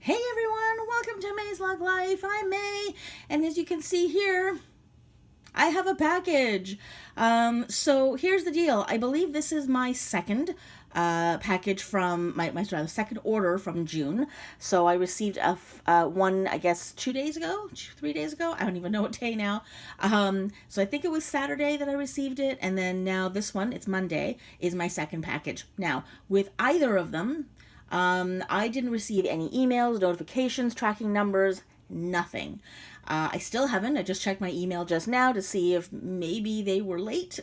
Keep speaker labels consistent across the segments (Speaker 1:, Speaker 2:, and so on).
Speaker 1: Hey everyone, welcome to MaysLugLife. I'm May, and as you can see here, I have a package. So here's the deal. I believe this is my second package from my second order from June. So I received one, I guess, 2 days ago, 3 days ago. I don't even know what day now. So I think it was Saturday that I received it, and then now this one, it's Monday, is my second package. Now, with either of them, I didn't receive any emails, notifications, tracking numbers, nothing. I still haven't. I just checked my email just now to see if maybe they were late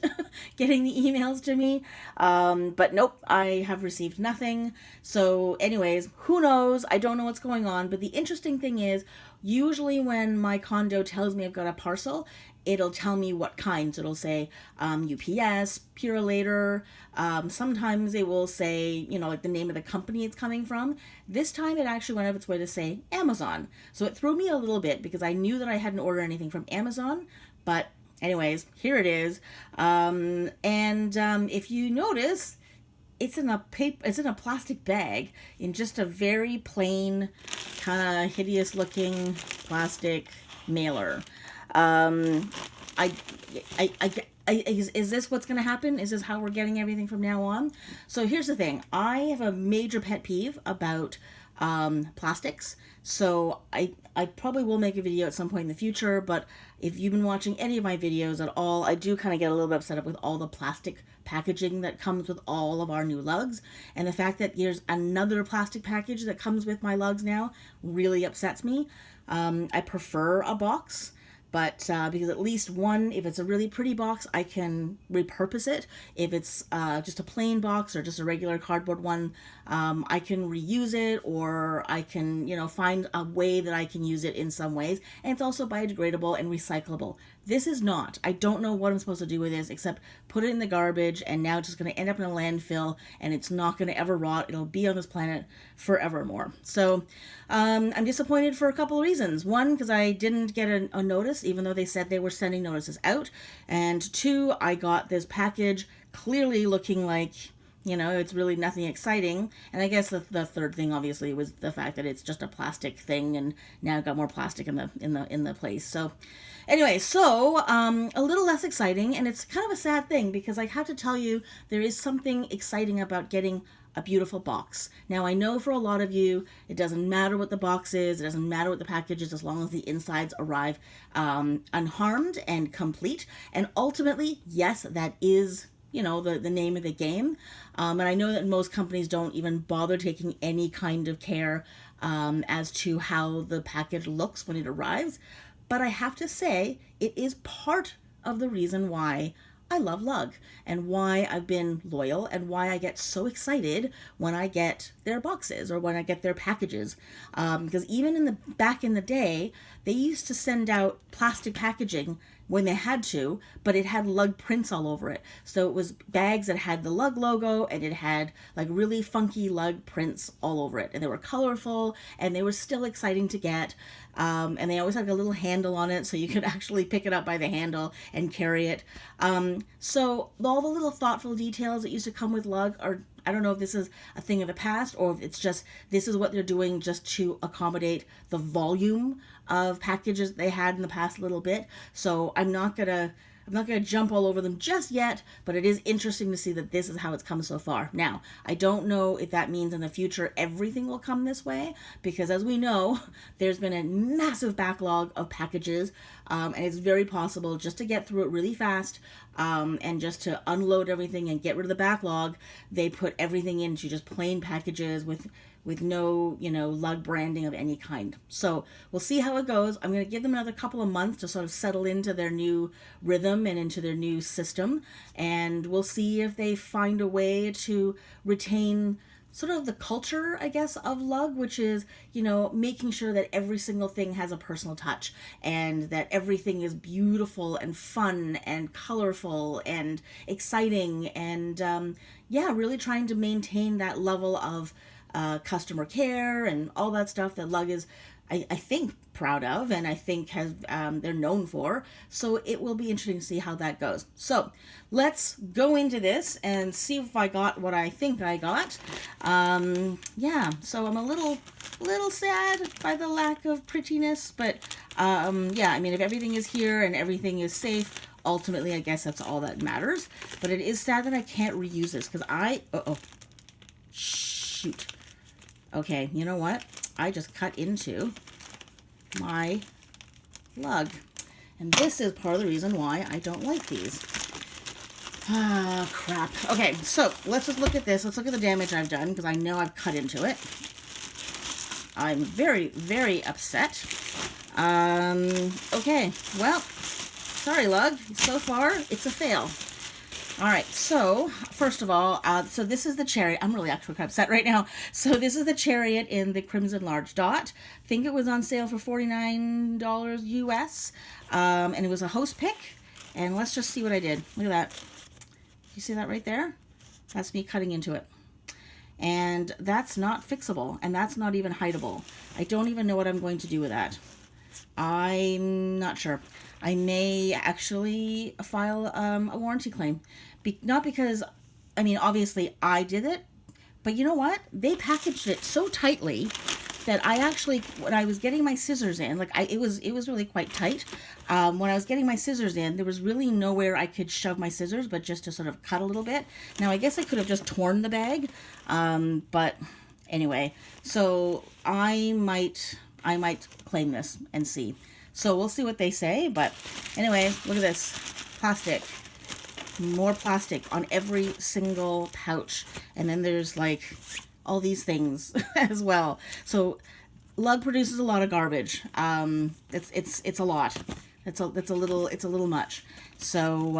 Speaker 1: getting the emails to me. But nope, I have received nothing. So, anyways, who knows? I don't know what's going on. But the interesting thing is, usually when my condo tells me I've got a parcel, it'll tell me what kinds. It'll say UPS, Purolator. Sometimes it will say, like the name of the company it's coming from. This time it actually went out of its way to say Amazon. So it threw me a little bit because I knew that I hadn't ordered anything from Amazon. But anyways, here it is. If you notice, it's in a plastic bag in just a very plain, kind of hideous looking plastic mailer. Um, I, is this what's going to happen? Is this how we're getting everything from now on? So here's the thing. I have a major pet peeve about plastics. So I probably will make a video at some point in the future, but if you've been watching any of my videos at all, I do kind of get a little bit upset with all the plastic packaging that comes with all of our new lugs. And the fact that there's another plastic package that comes with my lugs now really upsets me. I prefer a box. But because at least one, if it's a really pretty box, I can repurpose it. If it's just a plain box or just a regular cardboard one, I can reuse it, or I can, find a way that I can use it in some ways. And it's also biodegradable and recyclable. This is not. I don't know what I'm supposed to do with this except put it in the garbage, and now it's just going to end up in a landfill, and it's not going to ever rot. It'll be on this planet forevermore. So I'm disappointed for a couple of reasons. One, because I didn't get a notice, even though they said they were sending notices out. And two, I got this package clearly looking like, it's really nothing exciting. And I guess the third thing obviously was the fact that it's just a plastic thing, and now I've got more plastic in the place. So anyway, a little less exciting, and it's kind of a sad thing because I have to tell you, there is something exciting about getting a beautiful box. Now, I know for a lot of you, it doesn't matter what the box is, it doesn't matter what the package is, as long as the insides arrive unharmed and complete. And ultimately, yes, that is the name of the game. And I know that most companies don't even bother taking any kind of care as to how the package looks when it arrives. But I have to say, it is part of the reason why I love Lug, and why I've been loyal, and why I get so excited when I get their boxes or when I get their packages. Because even back in the day, they used to send out plastic packaging when they had to, but it had Lug prints all over it. So it was bags that had the Lug logo, and it had like really funky Lug prints all over it. And they were colorful, and they were still exciting to get. And they always had a little handle on it, so you could actually pick it up by the handle and carry it. So all the little thoughtful details that used to come with Lug are, I don't know if this is a thing of the past, or if it's just, this is what they're doing just to accommodate the volume of packages they had in the past a little bit. So I'm not gonna jump all over them just yet, but it is interesting to see that this is how it's come so far. Now, I don't know if that means in the future everything will come this way, because as we know, there's been a massive backlog of packages, and it's very possible just to get through it really fast, and just to unload everything and get rid of the backlog, they put everything into just plain packages with no, Lug branding of any kind. So we'll see how it goes. I'm going to give them another couple of months to sort of settle into their new rhythm and into their new system. And we'll see if they find a way to retain sort of the culture, I guess, of Lug, which is, making sure that every single thing has a personal touch, and that everything is beautiful and fun and colorful and exciting, and really trying to maintain that level of customer care and all that stuff that Lug is I think proud of, and I think has they're known for. So it will be interesting to see how that goes. So let's go into this and see if I got what I think I got. Yeah, so I'm a little sad by the lack of prettiness, but yeah, I mean, if everything is here and everything is safe, ultimately I guess that's all that matters. But it is sad that I can't reuse this because shoot. Okay, you know what? I just cut into my lug. And this is part of the reason why I don't like these. Ah, crap. Okay, so let's just look at this. Let's look at the damage I've done because I know I've cut into it. I'm very, very upset. Okay, well, sorry, lug. So far, it's a fail. All right, so first of all, so this is the Chariot. I'm really actually quite upset right now. So this is the Chariot in the Crimson Large Dot. I think it was on sale for $49 US, and it was a host pick. And let's just see what I did. Look at that. You see that right there? That's me cutting into it. And that's not fixable, and that's not even hideable. I don't even know what I'm going to do with that. I'm not sure. I may actually file a warranty claim. Not because, I mean, obviously I did it, but you know what? They packaged it so tightly that I actually, when I was getting my scissors in, like it was really quite tight. When I was getting my scissors in, there was really nowhere I could shove my scissors, but just to sort of cut a little bit. Now, I guess I could have just torn the bag, but anyway, so I might claim this and see. So we'll see what they say, but anyway, look at this. Plastic. More plastic on every single pouch. And then there's like all these things as well. So lug produces a lot of garbage. It's a lot. It's a little much. So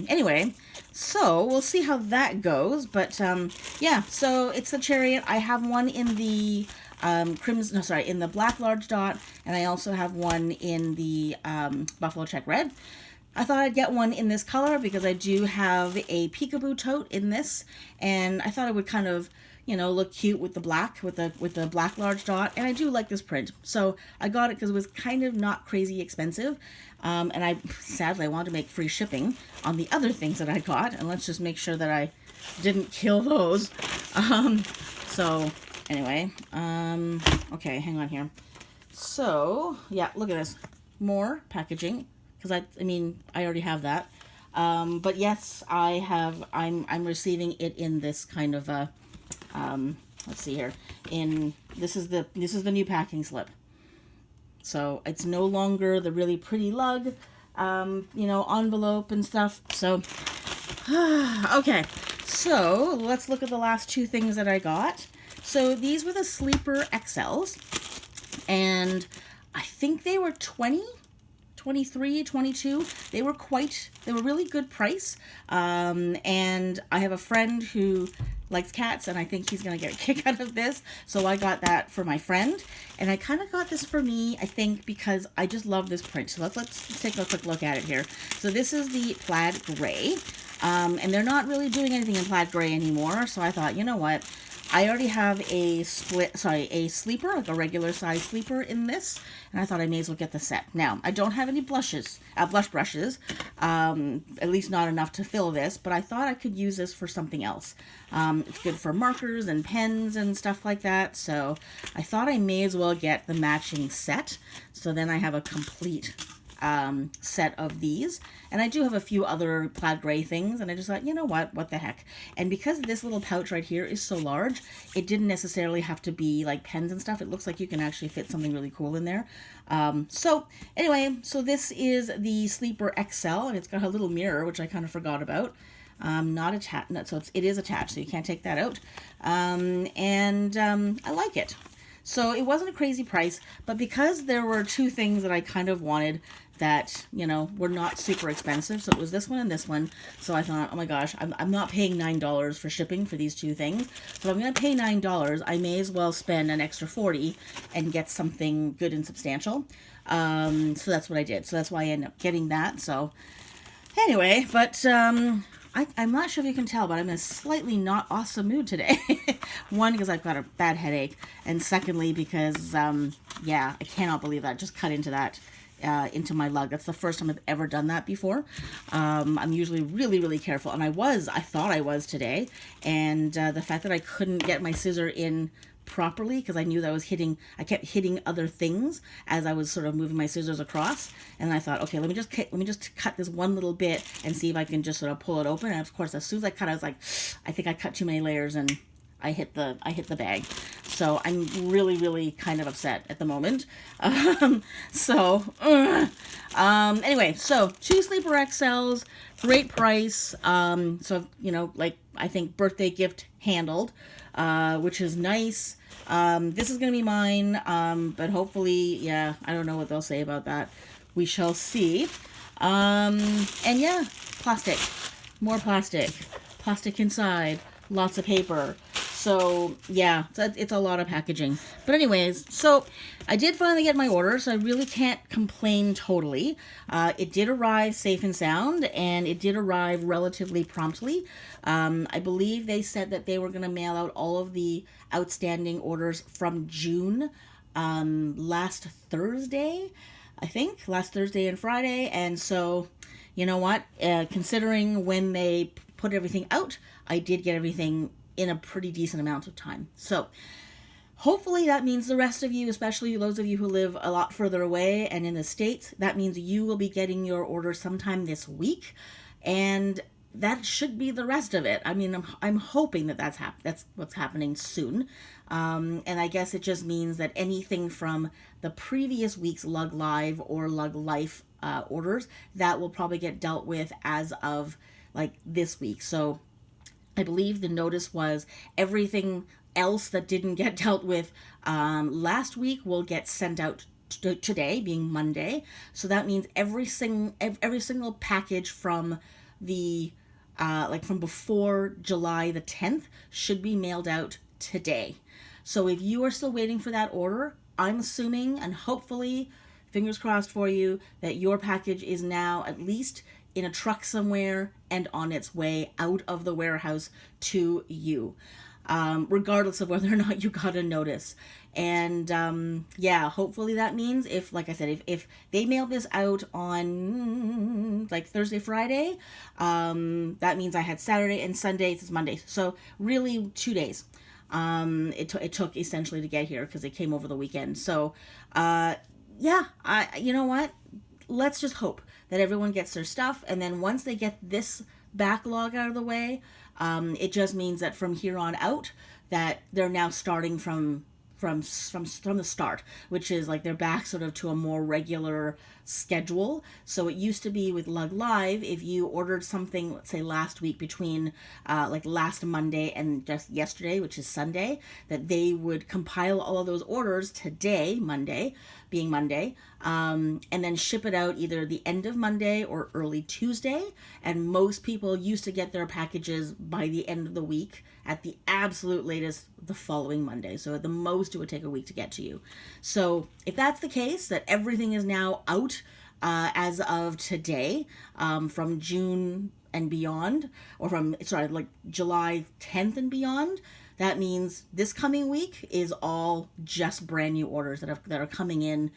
Speaker 1: anyway, so we'll see how that goes. But yeah, so it's the Chariot. I have one in the in the Black Large Dot, and I also have one in the Buffalo Check Red. I thought I'd get one in this color because I do have a peekaboo tote in this, and I thought it would kind of, you know, look cute with the black, with the Black Large Dot, and I do like this print. So I got it because it was kind of not crazy expensive, and I sadly I wanted to make free shipping on the other things that I got, and let's just make sure that I didn't kill those. So anyway, okay, hang on here. So yeah, look at this, more packaging. Because I mean, I already have that. But yes, I'm receiving it in this kind of a, let's see here. This is the new packing slip. So it's no longer the really pretty lug, you know, envelope and stuff. So, okay. So let's look at the last two things that I got. So these were the Sleeper XLs, and I think they were 23, 22. They were really good price. And I have a friend who likes cats, and I think he's going to get a kick out of this. So I got that for my friend. And I kind of got this for me, I think, because I just love this print. So let's take a quick look at it here. So this is the plaid gray. And they're not really doing anything in plaid gray anymore. So I thought, you know what? I already have a sleeper, like a regular size sleeper in this, and I thought I may as well get the set. Now, I don't have any blush brushes, at least not enough to fill this, but I thought I could use this for something else. It's good for markers and pens and stuff like that, so I thought I may as well get the matching set, so then I have a complete set of these. And I do have a few other plaid gray things, and I just thought, you know what the heck. And because this little pouch right here is so large, it didn't necessarily have to be like pens and stuff. It looks like you can actually fit something really cool in there. So anyway, so this is the Sleeper XL, and it's got a little mirror, which I kind of forgot about. Not attached, so it is attached, so you can't take that out. I like it. So it wasn't a crazy price, but because there were two things that I kind of wanted that, you know, were not super expensive, so it was this one and this one, so I thought, oh my gosh, I'm not paying $9 for shipping for these two things, so I'm going to pay $9, I may as well spend an extra $40 and get something good and substantial. So that's what I did, so that's why I ended up getting that. So anyway, but I'm not sure if you can tell, but I'm in a slightly not awesome mood today. One, because I've got a bad headache, and secondly, because, yeah, I cannot believe that. I just cut into that, into my lug. That's the first time I've ever done that before. I'm usually really, really careful, and I thought I was today, and the fact that I couldn't get my scissor in properly because I knew that I kept hitting other things as I was sort of moving my scissors across, and I thought, okay, let me just cut this one little bit and see if I can just sort of pull it open. And of course, as soon as I cut, I was like, I think I cut too many layers and I hit the bag. So I'm really, really kind of upset at the moment. Anyway, so 2 Sleeper XLs, great price. So, like, I think birthday gift handled, which is nice. This is going to be mine, but hopefully, yeah, I don't know what they'll say about that. We shall see. And yeah, plastic, more plastic inside, lots of paper. So yeah, it's a lot of packaging. But anyways, so I did finally get my order, so I really can't complain totally. It did arrive safe and sound, and it did arrive relatively promptly. I believe they said that they were going to mail out all of the outstanding orders from June last Thursday, I think, last Thursday and Friday. And so, you know what, considering when they put everything out, I did get everything in a pretty decent amount of time. So hopefully that means the rest of you, especially those of you who live a lot further away and in the States, that means you will be getting your order sometime this week. And that should be the rest of it. I mean, I'm hoping that that's what's happening soon. And I guess it just means that anything from the previous week's LugLife or LugLife orders, that will probably get dealt with as of like this week. So I believe the notice was everything else that didn't get dealt with last week will get sent out today, being Monday. So that means every single package from the from before July the 10th should be mailed out today. So if you are still waiting for that order, I'm assuming, and hopefully, fingers crossed for you, that your package is now at least in a truck somewhere and on its way out of the warehouse to you, regardless of whether or not you got a notice. And yeah, hopefully that means if, like I said, if they mail this out on like Thursday, Friday, that means I had Saturday and Sunday. It's Monday, so really 2 days. It took essentially to get here because it came over the weekend. So yeah, you know what? Let's just hope that everyone gets their stuff, and then once they get this backlog out of the way, it just means that from here on out, that they're now starting from the start, which is like they're back sort of to a more regular schedule. So it used to be with LugLife, if you ordered something, let's say last week between like last Monday and just yesterday, which is Sunday, that they would compile all of those orders today, Monday, being Monday, and then ship it out either the end of Monday or early Tuesday. And most people used to get their packages by the end of the week, at the absolute latest the following Monday. So at the most it would take a week to get to you. So if that's the case, that everything is now out as of today, from June and beyond, or like July 10th and beyond, that means this coming week is all just brand new orders that are coming in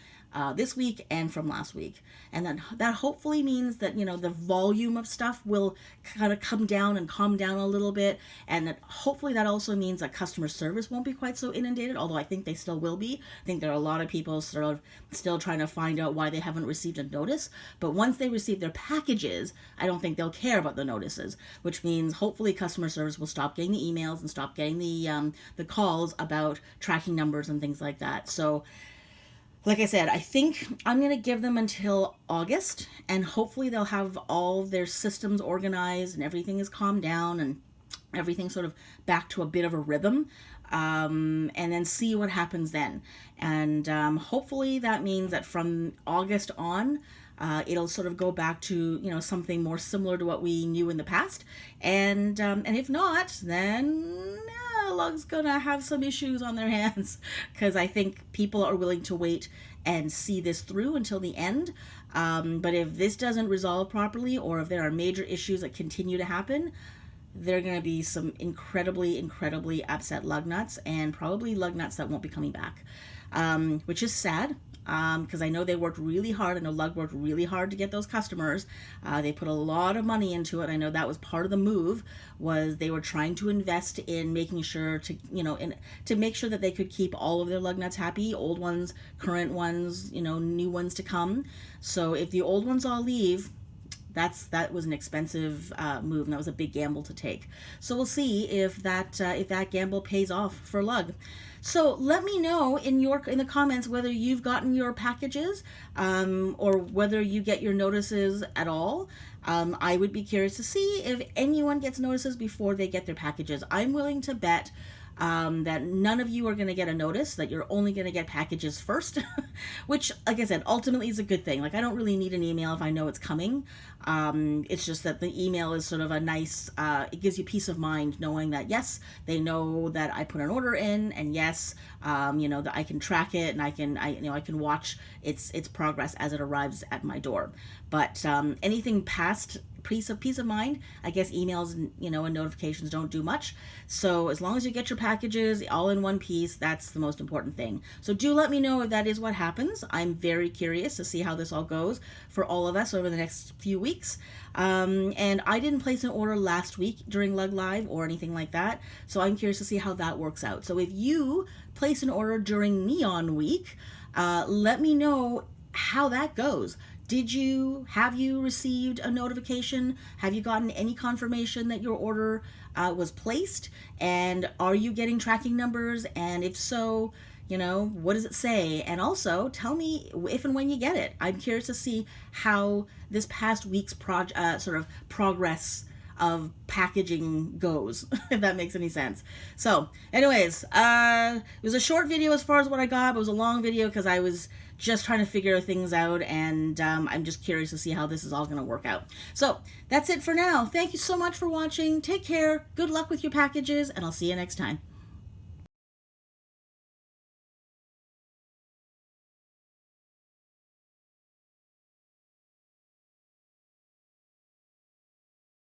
Speaker 1: this week and from last week. And then that hopefully means that, the volume of stuff will kind of come down and calm down a little bit. And that hopefully that also means that customer service won't be quite so inundated, although I think they still will be. I think there are a lot of people sort of still trying to find out why they haven't received a notice. But once they receive their packages, I don't think they'll care about the notices, which means hopefully customer service will stop getting the emails and stop getting the calls about tracking numbers and things like that. So like I said, I think I'm going to give them until August, and hopefully they'll have all their systems organized and everything is calmed down and everything sort of back to a bit of a rhythm, and then see what happens then. And hopefully that means that from August on, it'll sort of go back to, something more similar to what we knew in the past. And if not, then Lug's gonna have some issues on their hands, because I think people are willing to wait and see this through until the end. But if this doesn't resolve properly, or if there are major issues that continue to happen, there are going to be some incredibly upset lug nuts, and probably lug nuts that won't be coming back, which is sad, because I know they worked really hard. I know Lug worked really hard to get those customers. They put a lot of money into it. I know that was part of the move, was they were trying to invest in making sure to, to make sure that they could keep all of their lug nuts happy, old ones, current ones, new ones to come. So if the old ones all leave, that was an expensive move, and that was a big gamble to take. So we'll see if that gamble pays off for Lug. So let me know in the comments whether you've gotten your packages, or whether you get your notices at all. I would be curious to see if anyone gets notices before they get their packages. I'm willing to bet that none of you are going to get a notice, that you're only going to get packages first, which, like I said, ultimately is a good thing. Like, I don't really need an email if I know it's coming. It's just that the email is sort of a nice, it gives you peace of mind knowing that, yes, they know that I put an order in, and yes, that I can track it, and I can watch its progress as it arrives at my door. But anything past peace of mind, I guess emails and notifications don't do much. So as long as you get your packages all in one piece, that's the most important thing. So do let me know if that is what happens. I'm very curious to see how this all goes for all of us over the next few weeks. And I didn't place an order last week during Lug Live or anything like that, so I'm curious to see how that works out. So if you place an order during Neon Week, let me know how that goes. Have you received a notification? Have you gotten any confirmation that your order was placed? And are you getting tracking numbers? And if so, what does it say? And also tell me if and when you get it. I'm curious to see how this past week's sort of progress of packaging goes, if that makes any sense. So anyways, it was a short video as far as what I got, but it was a long video because I was just trying to figure things out, and I'm just curious to see how this is all going to work out. So that's it for now. Thank you so much for watching. Take care. Good luck with your packages, and I'll see you next time.